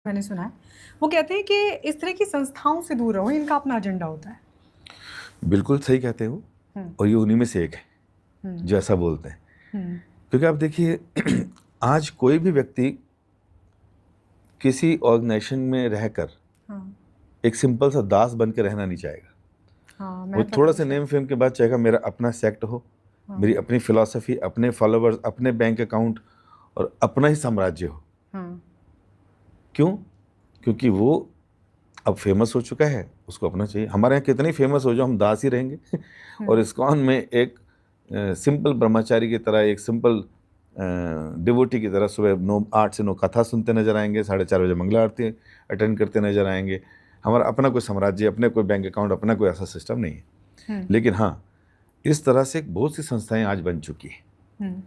मैंने सुना है। वो कहते हैं कि इस तरह की संस्थाओं से दूर रहो, इनका अपना एजेंडा होता है। बिल्कुल सही कहते हो। हुँ, और ये उन्हीं में से एक है हुँ, जो ऐसा बोलते हैं। हुँ, क्योंकि आप देखिए आज कोई भी व्यक्ति किसी ऑर्गेनाइजेशन में रहकर हाँ, एक सिंपल सा दास बन के रहना नहीं चाहेगा। हाँ, वो थोड़ा सा महत्वाकांक्षा। नेम फेम के बाद चाहेगा मेरा अपना सेक्ट हो, हाँ, मेरी अपनी फिलॉसफी, अपने फॉलोअर्स, अपने बैंक अकाउंट और अपना ही साम्राज्य हो। हाँ, क्यों? क्योंकि वो अब फेमस हो चुका है, उसको अपना चाहिए। हमारे यहाँ कितने फेमस हो जाओ हम दास ही रहेंगे हुँ, और इस्कॉन में एक सिंपल ब्रह्मचारी की तरह, एक सिंपल डिवोटी की तरह सुबह 8 से 9 कथा सुनते नजर आएंगे, 4:30 बजे मंगला आरती अटेंड करते नजर आएंगे। हमारा अपना कोई साम्राज्य, अपने कोई बैंक अकाउंट, अपना कोई ऐसा सिस्टम नहीं है। हुँ, लेकिन हाँ, इस तरह से बहुत सी संस्थाएं आज बन चुकी हैं। हुँ,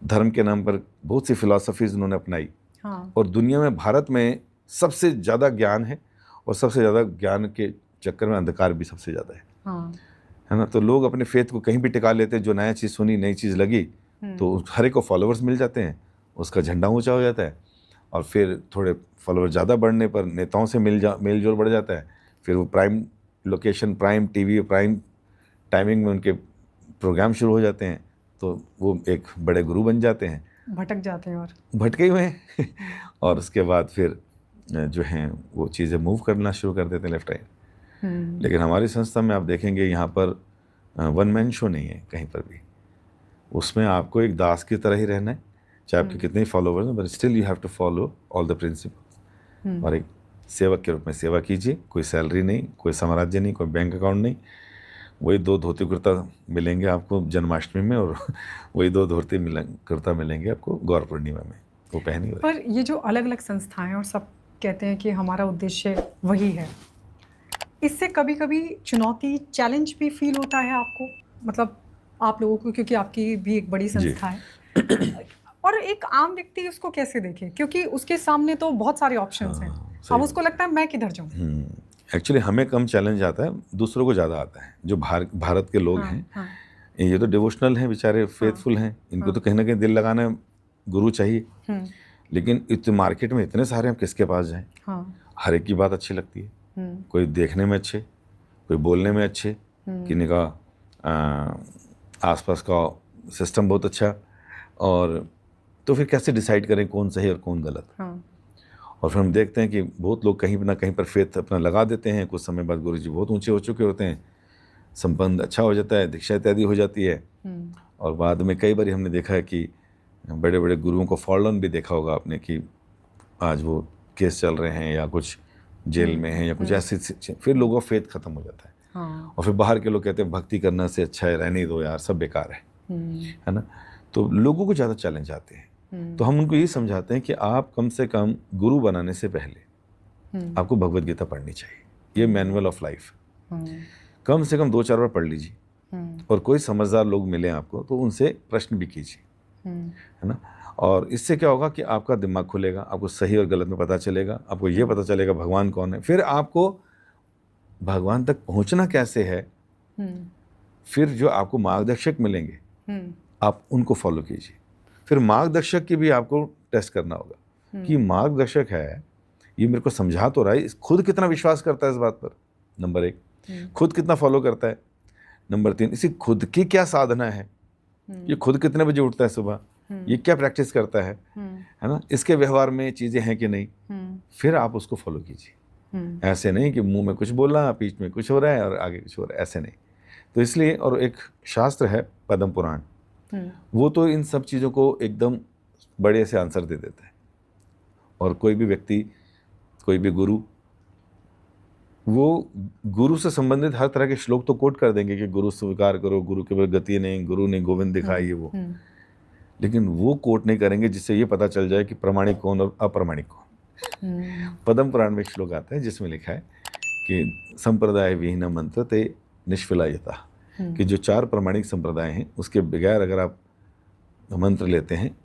धर्म के नाम पर बहुत सी फिलॉसफीज उन्होंने अपनाई हाँ, और दुनिया में, भारत में सबसे ज़्यादा ज्ञान है और सबसे ज़्यादा ज्ञान के चक्कर में अंधकार भी सबसे ज़्यादा हाँ, है ना। तो लोग अपने फेथ को कहीं भी टिका लेते हैं। जो नया चीज़ सुनी, नई चीज़ लगी, हुँ, तो हर एक को फॉलोअर्स मिल जाते हैं, उसका झंडा ऊंचा हो जाता है और फिर थोड़े फॉलोअर ज़्यादा बढ़ने पर नेताओं से मेल जोल बढ़ जाता है। फिर वो prime location, prime TV, prime timing में उनके प्रोग्राम शुरू हो जाते हैं, तो वो एक बड़े गुरु बन जाते हैं। भटक जाते हैं और भटके हुए हैं और उसके बाद फिर जो हैं वो चीज़ें मूव करना शुरू कर देते हैं लेफ्ट राइट। हुँ, लेकिन हमारी संस्था में आप देखेंगे यहाँ पर वन मैन शो नहीं है कहीं पर भी। उसमें आपको एक दास की तरह ही रहना है, चाहे आपके कितने ही फॉलोवर्स हैं, but still you have to follow all the principle. हुँ, और एक सेवक के रूप में सेवा कीजिए। कोई सैलरी नहीं, कोई साम्राज्य नहीं, कोई बैंक अकाउंट नहीं। वही 2 धोती कुर्ता मिलेंगे आपको जन्माष्टमी में और वही 2 धोती कुर्ता मिलेंगे आपको गौर पूर्णिमा में, वो पहनी हुई। पर ये जो अलग-अलग संस्थाएँ और सब कहते हैं कि हमारा उद्देश्य वही है, इससे कभी-कभी चुनौती, चैलेंज भी फ़ील होता है आपको? मतलब आप लोगों को, क्योंकि आपकी भी एक बड़ी जी। संस्था है। और एक आम व्यक्ति उसको कैसे देखे? क्योंकि उसके सामने तो बहुत सारे ऑप्शंस हैं। हाँ, अब सही उसको बात लगता है मैं किधर जाऊँ? है। एक्चुअली हमें कम चैलेंज आता है, दूसरों को ज़्यादा आता है। जो भारत के लोग हाँ, हैं, हाँ, ये तो डिवोशनल हैं बेचारे, हाँ, फेथफुल हैं, इनको हाँ, तो कहीं न कहीं दिल लगाना गुरु चाहिए। हुँ, लेकिन मार्केट में इतने सारे, हम किसके पास जाएँ? हाँ, हर एक की बात अच्छी लगती है। हुँ, कोई देखने में अच्छे, कोई बोलने में अच्छे, हुँ, किन्हीं का आस-पास का सिस्टम बहुत अच्छा। और तो फिर कैसे डिसाइड करें कौन सही और कौन गलत? हाँ, और फिर हम देखते हैं कि बहुत लोग कहीं ना कहीं पर फेथ अपना लगा देते हैं। कुछ समय बाद गुरुजी बहुत ऊंचे हो चुके होते हैं, संबंध अच्छा हो जाता है, दीक्षा इत्यादि हो जाती है। हुँ, और बाद में कई बार हमने देखा है कि बड़े बड़े गुरुओं को फॉलन भी देखा होगा आपने कि आज वो केस चल रहे हैं या कुछ जेल में हुँ, हैं या कुछ हुँ, ऐसी फिर लोगों का फेथ खत्म हो जाता है। हाँ, और फिर बाहर के लोग कहते हैं भक्ति करना से अच्छा है रहने ही दो यार, सब बेकार हुँ, है ना। तो लोगों को ज़्यादा चैलेंज आते हैं। तो हुँ, हम उनको ये समझाते हैं कि आप कम से कम गुरु बनाने से पहले हुँ, आपको भगवत गीता पढ़नी चाहिए। ये हुँ, मैनुअल ऑफ लाइफ हुँ, कम से कम 2-4 बार पढ़ लीजिए। हुँ, और कोई समझदार लोग मिले आपको तो उनसे प्रश्न भी कीजिए, हुँ, है ना। और इससे क्या होगा कि आपका दिमाग खुलेगा, आपको सही और गलत में पता चलेगा, आपको ये हुँ, पता चलेगा भगवान कौन है। फिर आपको भगवान तक पहुंचना कैसे है, हुँ, फिर जो आपको मार्गदर्शक मिलेंगे हुँ, आप उनको फॉलो कीजिए। फिर मार्गदर्शक की भी आपको टेस्ट करना होगा कि हुँ, मार्गदर्शक है, ये मेरे को समझा तो रहा है, खुद कितना विश्वास करता है इस बात पर, नंबर 1। हुँ, खुद कितना फॉलो करता है, नंबर 3। इसी खुद की क्या साधना है, ये हुँ, खुद कितने बजे उठता है सुबह, ये हुँ, क्या प्रैक्टिस करता हुँ, है ना, इसके व्यवहार में चीज़ें हैं कि नहीं, हुँ, फिर आप उसको फॉलो कीजिए। हुँ, ऐसे नहीं कि मुंह में कुछ बोला, पीठ में कुछ हो रहा है और आगे कुछ हो रहा है, ऐसे नहीं। तो इसलिए, और एक शास्त्र है पद्म पुराण, हुँ, वो तो इन सब चीज़ों को एकदम बड़े से आंसर दे देता है। और कोई भी व्यक्ति, कोई भी गुरु, वो गुरु से संबंधित हर तरह के श्लोक तो कोट कर देंगे कि गुरु स्वीकार करो, गुरु के बगैर गति नहीं, गुरु ने गोविंद दिखाया, हुँ, ये वो। हुँ, लेकिन वो कोट नहीं करेंगे जिससे ये पता चल जाए कि प्रामाणिक कौन और अप्रामाणिक कौन। हुँ, पद्म पुराण में एक श्लोक आता है जिसमें लिखा है कि संप्रदाय विहीन मंत्र ते निष्फलायता, हुँ, कि जो 4 प्रामाणिक संप्रदाय हैं उसके बगैर अगर आप मंत्र लेते हैं